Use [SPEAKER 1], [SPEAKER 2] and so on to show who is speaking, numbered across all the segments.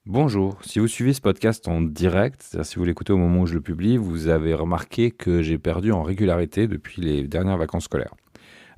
[SPEAKER 1] Bonjour, si vous suivez ce podcast en direct, c'est-à-dire si vous l'écoutez au moment où je le publie, vous avez remarqué que j'ai perdu en régularité depuis les dernières vacances scolaires.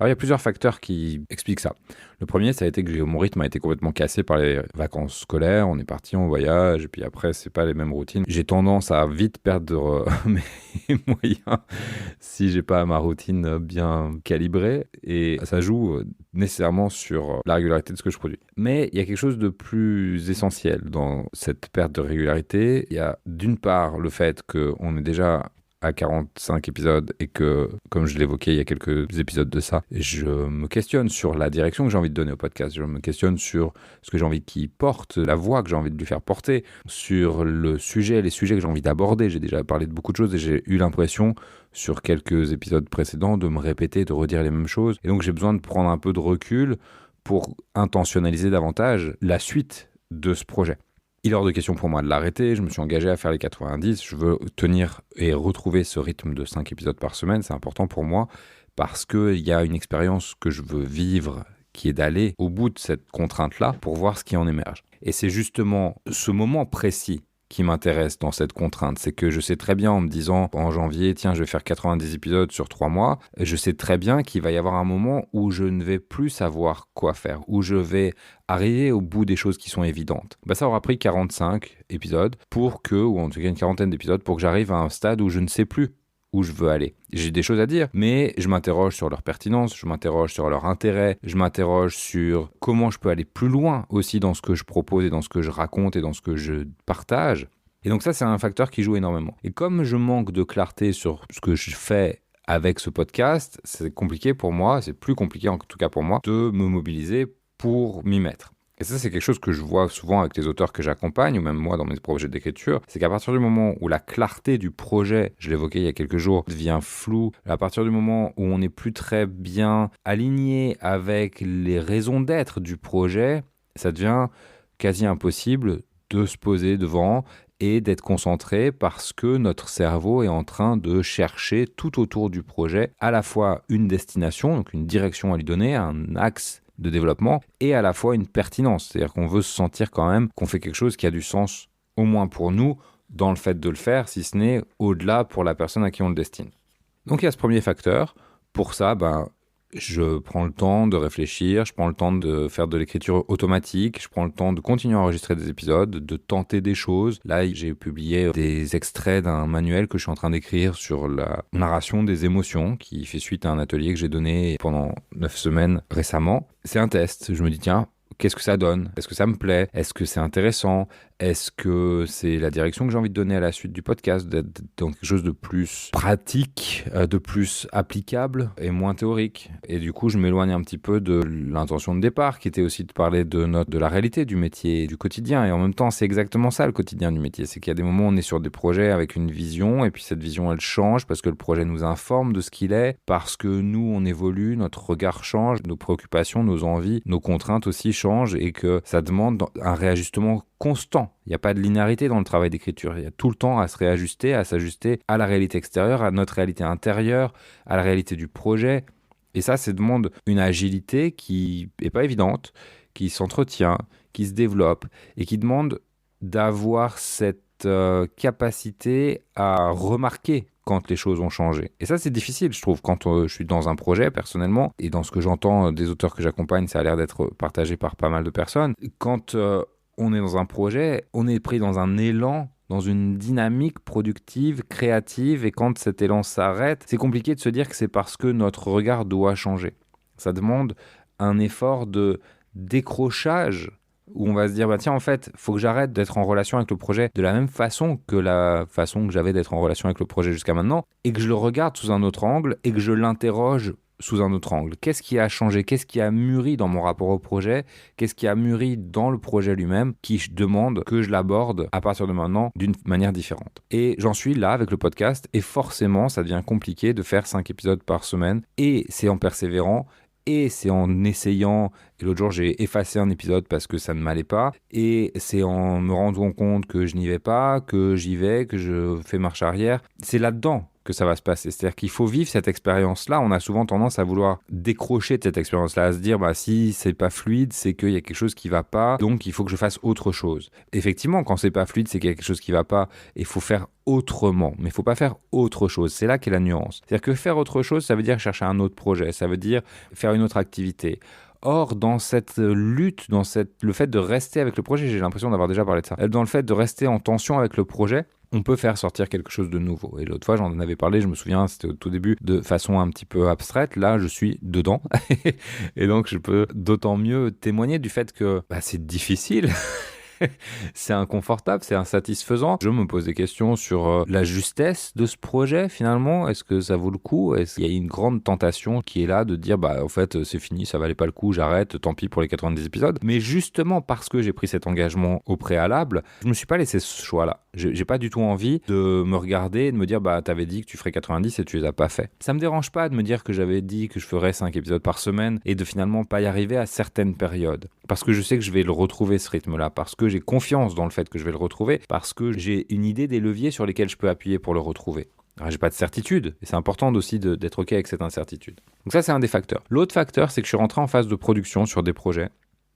[SPEAKER 1] Alors il y a plusieurs facteurs qui expliquent ça. Le premier, ça a été que mon rythme a été complètement cassé par les vacances scolaires, on est parti en voyage, et puis après, c'est pas les mêmes routines. J'ai tendance à vite perdre mes moyens si j'ai pas ma routine bien calibrée, et ça joue nécessairement sur la régularité de ce que je produis. Mais il y a quelque chose de plus essentiel dans cette perte de régularité. Il y a d'une part le fait qu'on est déjà à 45 épisodes et que, comme je l'évoquais il y a quelques épisodes de ça, je me questionne sur la direction que j'ai envie de donner au podcast. Je me questionne sur ce que j'ai envie qu'il porte, la voix que j'ai envie de lui faire porter, sur les sujets que j'ai envie d'aborder. J'ai déjà parlé de beaucoup de choses et j'ai eu l'impression, sur quelques épisodes précédents, de me répéter, de redire les mêmes choses. Et donc j'ai besoin de prendre un peu de recul pour intentionnaliser davantage la suite de ce projet. Il est hors de question pour moi de l'arrêter, je me suis engagé à faire les 90, je veux tenir et retrouver ce rythme de 5 épisodes par semaine, c'est important pour moi parce qu'il y a une expérience que je veux vivre qui est d'aller au bout de cette contrainte-là pour voir ce qui en émerge. Et c'est justement ce moment précis qui m'intéresse dans cette contrainte, c'est que je sais très bien en me disant en janvier, tiens, je vais faire 90 épisodes sur 3 mois, je sais très bien qu'il va y avoir un moment où je ne vais plus savoir quoi faire, où je vais arriver au bout des choses qui sont évidentes. Ça aura pris 45 épisodes ou en tout cas une quarantaine d'épisodes pour que j'arrive à un stade où je ne sais plus où je veux aller. J'ai des choses à dire, mais je m'interroge sur leur pertinence, je m'interroge sur leur intérêt, je m'interroge sur comment je peux aller plus loin aussi dans ce que je propose et dans ce que je raconte et dans ce que je partage. Et donc ça, c'est un facteur qui joue énormément. Et comme je manque de clarté sur ce que je fais avec ce podcast, c'est compliqué pour moi, c'est plus compliqué en tout cas pour moi, de me mobiliser pour m'y mettre. Et ça, c'est quelque chose que je vois souvent avec les auteurs que j'accompagne, ou même moi dans mes projets d'écriture, c'est qu'à partir du moment où la clarté du projet, je l'évoquais il y a quelques jours, devient floue, à partir du moment où on n'est plus très bien aligné avec les raisons d'être du projet, ça devient quasi impossible de se poser devant et d'être concentré parce que notre cerveau est en train de chercher tout autour du projet à la fois une destination, donc une direction à lui donner, un axe de développement, et à la fois une pertinence. C'est-à-dire qu'on veut se sentir quand même qu'on fait quelque chose qui a du sens, au moins pour nous, dans le fait de le faire, si ce n'est au-delà pour la personne à qui on le destine. Donc il y a ce premier facteur. Pour ça, je prends le temps de réfléchir, je prends le temps de faire de l'écriture automatique, je prends le temps de continuer à enregistrer des épisodes, de tenter des choses. Là, j'ai publié des extraits d'un manuel que je suis en train d'écrire sur la narration des émotions, qui fait suite à un atelier que j'ai donné pendant 9 semaines récemment. C'est un test, je me dis tiens, qu'est-ce que ça donne ? Est-ce que ça me plaît ? Est-ce que c'est intéressant ? Est-ce que c'est la direction que j'ai envie de donner à la suite du podcast, d'être dans quelque chose de plus pratique, de plus applicable et moins théorique ? Et du coup, je m'éloigne un petit peu de l'intention de départ, qui était aussi de parler de la réalité du métier, du quotidien. Et en même temps, c'est exactement ça, le quotidien du métier. C'est qu'il y a des moments où on est sur des projets avec une vision, et puis cette vision, elle change parce que le projet nous informe de ce qu'il est, parce que nous, on évolue, notre regard change, nos préoccupations, nos envies, nos contraintes aussi changent, et que ça demande un réajustement constant. Il n'y a pas de linéarité dans le travail d'écriture. Il y a tout le temps à se réajuster, à s'ajuster à la réalité extérieure, à notre réalité intérieure, à la réalité du projet. Et ça demande une agilité qui n'est pas évidente, qui s'entretient, qui se développe et qui demande d'avoir cette capacité à remarquer quand les choses ont changé. Et ça, c'est difficile, je trouve, quand je suis dans un projet, personnellement, et dans ce que j'entends des auteurs que j'accompagne, ça a l'air d'être partagé par pas mal de personnes. Quand on est dans un projet, on est pris dans un élan, dans une dynamique productive, créative, et quand cet élan s'arrête, c'est compliqué de se dire que c'est parce que notre regard doit changer. Ça demande un effort de décrochage où on va se dire, tiens, en fait, il faut que j'arrête d'être en relation avec le projet de la même façon que la façon que j'avais d'être en relation avec le projet jusqu'à maintenant, et que je le regarde sous un autre angle, et que je l'interroge sous un autre angle. Qu'est-ce qui a changé ? Qu'est-ce qui a mûri dans mon rapport au projet ? Qu'est-ce qui a mûri dans le projet lui-même qui demande que je l'aborde à partir de maintenant d'une manière différente ? Et j'en suis là avec le podcast, et forcément, ça devient compliqué de faire 5 épisodes par semaine, et c'est en persévérant, et c'est en essayant, et l'autre jour j'ai effacé un épisode parce que ça ne m'allait pas, et c'est en me rendant compte que je n'y vais pas, que j'y vais, que je fais marche arrière. C'est là-dedans que ça va se passer. C'est-à-dire qu'il faut vivre cette expérience-là. On a souvent tendance à vouloir décrocher de cette expérience-là, à se dire si c'est pas fluide, c'est qu'il y a quelque chose qui va pas, donc il faut que je fasse autre chose. Effectivement, quand c'est pas fluide, c'est qu'il y a quelque chose qui va pas et il faut faire autrement, mais il faut pas faire autre chose. C'est là qu'est la nuance. C'est-à-dire que faire autre chose, ça veut dire chercher un autre projet, ça veut dire faire une autre activité. Or, dans cette lutte, le fait de rester avec le projet, j'ai l'impression d'avoir déjà parlé de ça, dans le fait de rester en tension avec le projet, on peut faire sortir quelque chose de nouveau. Et l'autre fois, j'en avais parlé, je me souviens, c'était au tout début, de façon un petit peu abstraite. Là, je suis dedans. Et donc, je peux d'autant mieux témoigner du fait que c'est difficile. C'est inconfortable, c'est insatisfaisant. Je me pose des questions sur la justesse de ce projet finalement. Est-ce que ça vaut le coup? Est-ce qu'il y a une grande tentation qui est là de dire en fait c'est fini, ça valait pas le coup, j'arrête, tant pis pour les 90 épisodes. Mais justement parce que j'ai pris cet engagement au préalable, je me suis pas laissé ce choix-là. J'ai pas du tout envie de me regarder et de me dire t'avais dit que tu ferais 90 et tu les as pas fait. Ça me dérange pas de me dire que j'avais dit que je ferais 5 épisodes par semaine et de finalement pas y arriver à certaines périodes. Parce que je sais que je vais le retrouver ce rythme-là, parce que j'ai confiance dans le fait que je vais le retrouver, parce que j'ai une idée des leviers sur lesquels je peux appuyer pour le retrouver. Alors, j'ai pas de certitude, et c'est important aussi d'être OK avec cette incertitude. Donc ça, c'est un des facteurs. L'autre facteur, c'est que je suis rentré en phase de production sur des projets,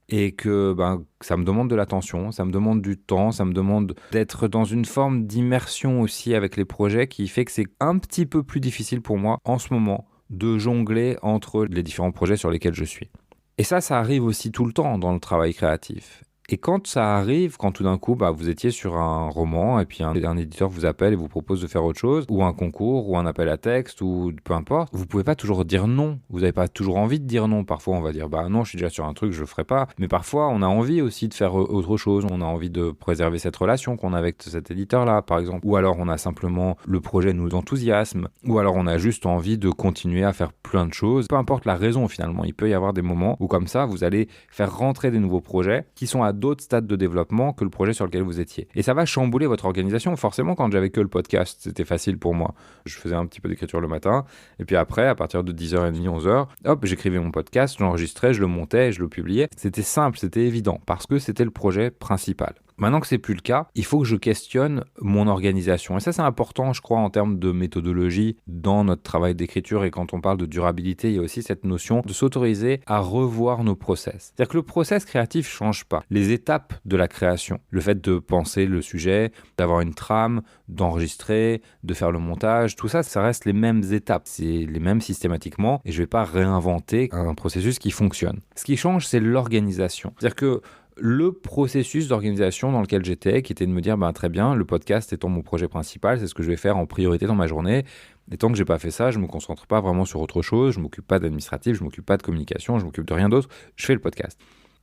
[SPEAKER 1] et que ça me demande de l'attention, ça me demande du temps, ça me demande d'être dans une forme d'immersion aussi avec les projets qui fait que c'est un petit peu plus difficile pour moi en ce moment de jongler entre les différents projets sur lesquels je suis. Et ça arrive aussi tout le temps dans le travail créatif. Et quand ça arrive, quand tout d'un coup, vous étiez sur un roman et puis un éditeur vous appelle et vous propose de faire autre chose, ou un concours, ou un appel à texte, ou peu importe, vous pouvez pas toujours dire non. Vous n'avez pas toujours envie de dire non. Parfois, on va dire non, je suis déjà sur un truc, je le ferai pas. Mais parfois, on a envie aussi de faire autre chose. On a envie de préserver cette relation qu'on a avec cet éditeur-là, par exemple. Ou alors, on a simplement le projet nous enthousiasme. Ou alors, on a juste envie de continuer à faire plein de choses. Peu importe la raison, finalement. Il peut y avoir des moments où, comme ça, vous allez faire rentrer des nouveaux projets qui sont à d'autres stades de développement que le projet sur lequel vous étiez. Et ça va chambouler votre organisation. Forcément, quand j'avais que le podcast, c'était facile pour moi. Je faisais un petit peu d'écriture le matin, et puis après, à partir de 10h30, 11h, hop, j'écrivais mon podcast, j'enregistrais, je le montais et je le publiais. C'était simple, c'était évident, parce que c'était le projet principal. Maintenant que c'est plus le cas, il faut que je questionne mon organisation. Et ça, c'est important, je crois, en termes de méthodologie dans notre travail d'écriture. Et quand on parle de durabilité, il y a aussi cette notion de s'autoriser à revoir nos process. C'est-à-dire que le process créatif ne change pas. Les étapes de la création, le fait de penser le sujet, d'avoir une trame, d'enregistrer, de faire le montage, tout ça, ça reste les mêmes étapes. C'est les mêmes systématiquement. Et je ne vais pas réinventer un processus qui fonctionne. Ce qui change, c'est l'organisation. C'est-à-dire que le processus d'organisation dans lequel j'étais, qui était de me dire très bien, le podcast étant mon projet principal, c'est ce que je vais faire en priorité dans ma journée. Et tant que j'ai pas fait ça, je me concentre pas vraiment sur autre chose, je m'occupe pas d'administratif, je m'occupe pas de communication, je m'occupe de rien d'autre, je fais le podcast.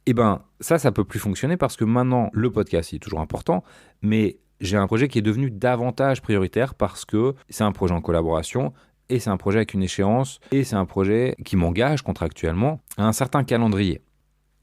[SPEAKER 1] Et ça peut plus fonctionner parce que maintenant, le podcast il est toujours important, mais j'ai un projet qui est devenu davantage prioritaire parce que c'est un projet en collaboration, et c'est un projet avec une échéance, et c'est un projet qui m'engage contractuellement à un certain calendrier.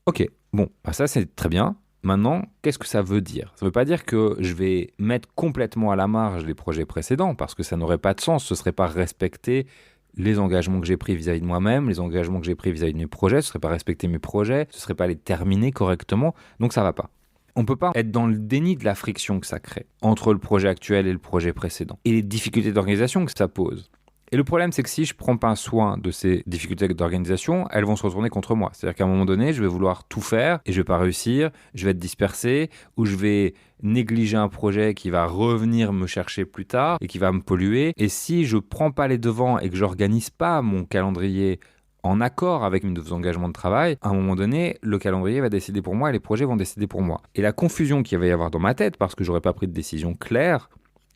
[SPEAKER 1] Ok, bon, ça c'est très bien. Maintenant, qu'est-ce que ça veut dire? Ça ne veut pas dire que je vais mettre complètement à la marge les projets précédents, parce que ça n'aurait pas de sens, ce ne serait pas respecter les engagements que j'ai pris vis-à-vis de moi-même, les engagements que j'ai pris vis-à-vis de mes projets, ce ne serait pas respecter mes projets, ce ne serait pas les terminer correctement, donc ça ne va pas. On ne peut pas être dans le déni de la friction que ça crée entre le projet actuel et le projet précédent, et les difficultés d'organisation que ça pose. Et le problème, c'est que si je ne prends pas soin de ces difficultés d'organisation, elles vont se retourner contre moi. C'est-à-dire qu'à un moment donné, je vais vouloir tout faire et je ne vais pas réussir, je vais être dispersé ou je vais négliger un projet qui va revenir me chercher plus tard et qui va me polluer. Et si je ne prends pas les devants et que je n'organise pas mon calendrier en accord avec mes engagements de travail, à un moment donné, le calendrier va décider pour moi et les projets vont décider pour moi. Et la confusion qu'il va y avoir dans ma tête, parce que je n'aurais pas pris de décision claire,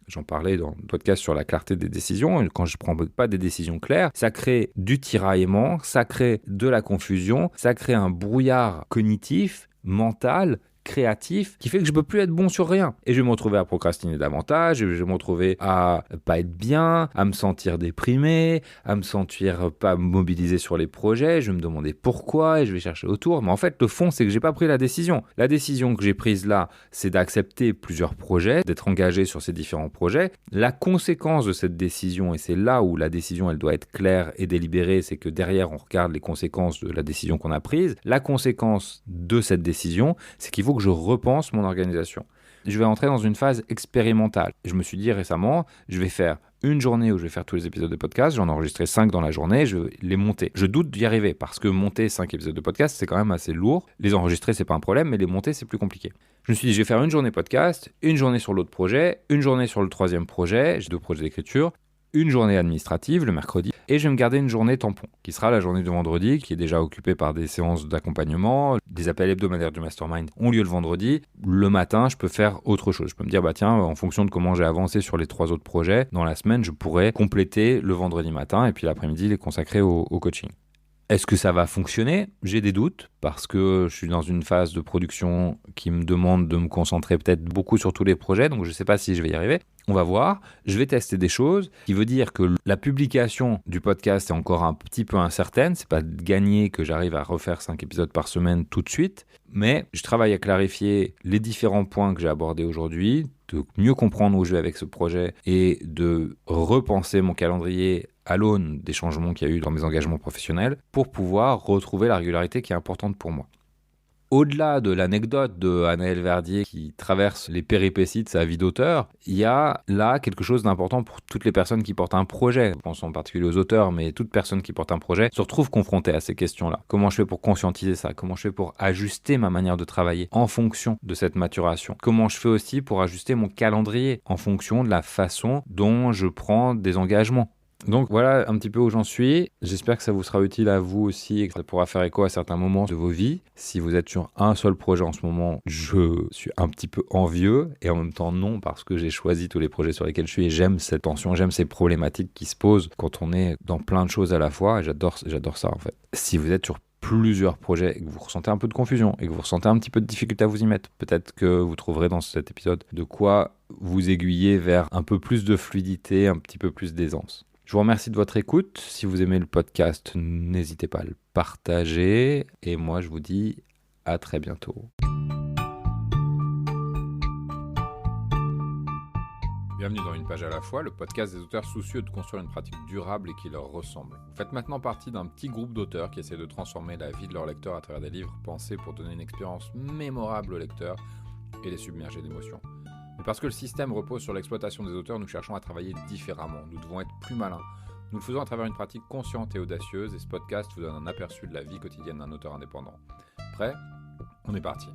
[SPEAKER 1] j'en parlais dans le podcast sur la clarté des décisions. Quand je ne prends pas des décisions claires, ça crée du tiraillement, ça crée de la confusion, ça crée un brouillard cognitif, mental, créatif, qui fait que je ne peux plus être bon sur rien. Et je vais me retrouver à procrastiner davantage, je vais me retrouver à pas être bien, à me sentir déprimé, à me sentir pas mobilisé sur les projets, je vais me demander pourquoi et je vais chercher autour. Mais en fait, le fond, c'est que j'ai pas pris la décision. La décision que j'ai prise là, c'est d'accepter plusieurs projets, d'être engagé sur ces différents projets. La conséquence de cette décision, et c'est là où la décision, elle doit être claire et délibérée, c'est que derrière, on regarde les conséquences de la décision qu'on a prise. La conséquence de cette décision, c'est qu'il faut que je repense mon organisation. Je vais entrer dans une phase expérimentale. Je me suis dit récemment, je vais faire une journée où je vais faire tous les épisodes de podcast, j'en ai enregistré 5 dans la journée, je vais les monter. Je doute d'y arriver parce que monter 5 épisodes de podcast, c'est quand même assez lourd. Les enregistrer, c'est pas un problème, mais les monter, c'est plus compliqué. Je me suis dit, je vais faire une journée podcast, une journée sur l'autre projet, une journée sur le troisième projet, j'ai 2 projets d'écriture, une journée administrative le mercredi, et je vais me garder une journée tampon, qui sera la journée du vendredi, qui est déjà occupée par des séances d'accompagnement. Des appels hebdomadaires du mastermind ont lieu le vendredi. Le matin, je peux faire autre chose. Je peux me dire, tiens, en fonction de comment j'ai avancé sur les 3 autres projets, dans la semaine, je pourrais compléter le vendredi matin, et puis l'après-midi, les consacrer au coaching. Est-ce que ça va fonctionner ? J'ai des doutes parce que je suis dans une phase de production qui me demande de me concentrer peut-être beaucoup sur tous les projets, donc je ne sais pas si je vais y arriver. On va voir, je vais tester des choses, ce qui veut dire que la publication du podcast est encore un petit peu incertaine. C'est pas gagné que j'arrive à refaire 5 épisodes par semaine tout de suite, mais je travaille à clarifier les différents points que j'ai abordés aujourd'hui, de mieux comprendre où je vais avec ce projet et de repenser mon calendrier à l'aune des changements qu'il y a eu dans mes engagements professionnels pour pouvoir retrouver la régularité qui est importante pour moi. Au-delà de l'anecdote de Anaël Verdier qui traverse les péripéties de sa vie d'auteur, il y a là quelque chose d'important pour toutes les personnes qui portent un projet. Je pense en particulier aux auteurs, mais toute personne qui porte un projet se retrouve confrontée à ces questions-là. Comment je fais pour conscientiser ça ? Comment je fais pour ajuster ma manière de travailler en fonction de cette maturation ? Comment je fais aussi pour ajuster mon calendrier en fonction de la façon dont je prends des engagements ? Donc voilà un petit peu où j'en suis. J'espère que ça vous sera utile à vous aussi et que ça pourra faire écho à certains moments de vos vies. Si vous êtes sur un seul projet en ce moment, je suis un petit peu envieux et en même temps non, parce que j'ai choisi tous les projets sur lesquels je suis et j'aime cette tension, j'aime ces problématiques qui se posent quand on est dans plein de choses à la fois et j'adore ça en fait. Si vous êtes sur plusieurs projets et que vous ressentez un peu de confusion et que vous ressentez un petit peu de difficulté à vous y mettre, peut-être que vous trouverez dans cet épisode de quoi vous aiguiller vers un peu plus de fluidité, un petit peu plus d'aisance. Je vous remercie de votre écoute. Si vous aimez le podcast, n'hésitez pas à le partager. Et moi, je vous dis à très bientôt. Bienvenue dans Une page à la fois, le podcast des auteurs soucieux de construire une pratique durable et qui leur ressemble. Vous faites maintenant partie d'un petit groupe d'auteurs qui essaient de transformer la vie de leurs lecteurs à travers des livres pensés pour donner une expérience mémorable aux lecteurs et les submerger d'émotions. Mais parce que le système repose sur l'exploitation des auteurs, nous cherchons à travailler différemment. Nous devons être plus malins. Nous le faisons à travers une pratique consciente et audacieuse, et ce podcast vous donne un aperçu de la vie quotidienne d'un auteur indépendant. Prêt ? On est parti.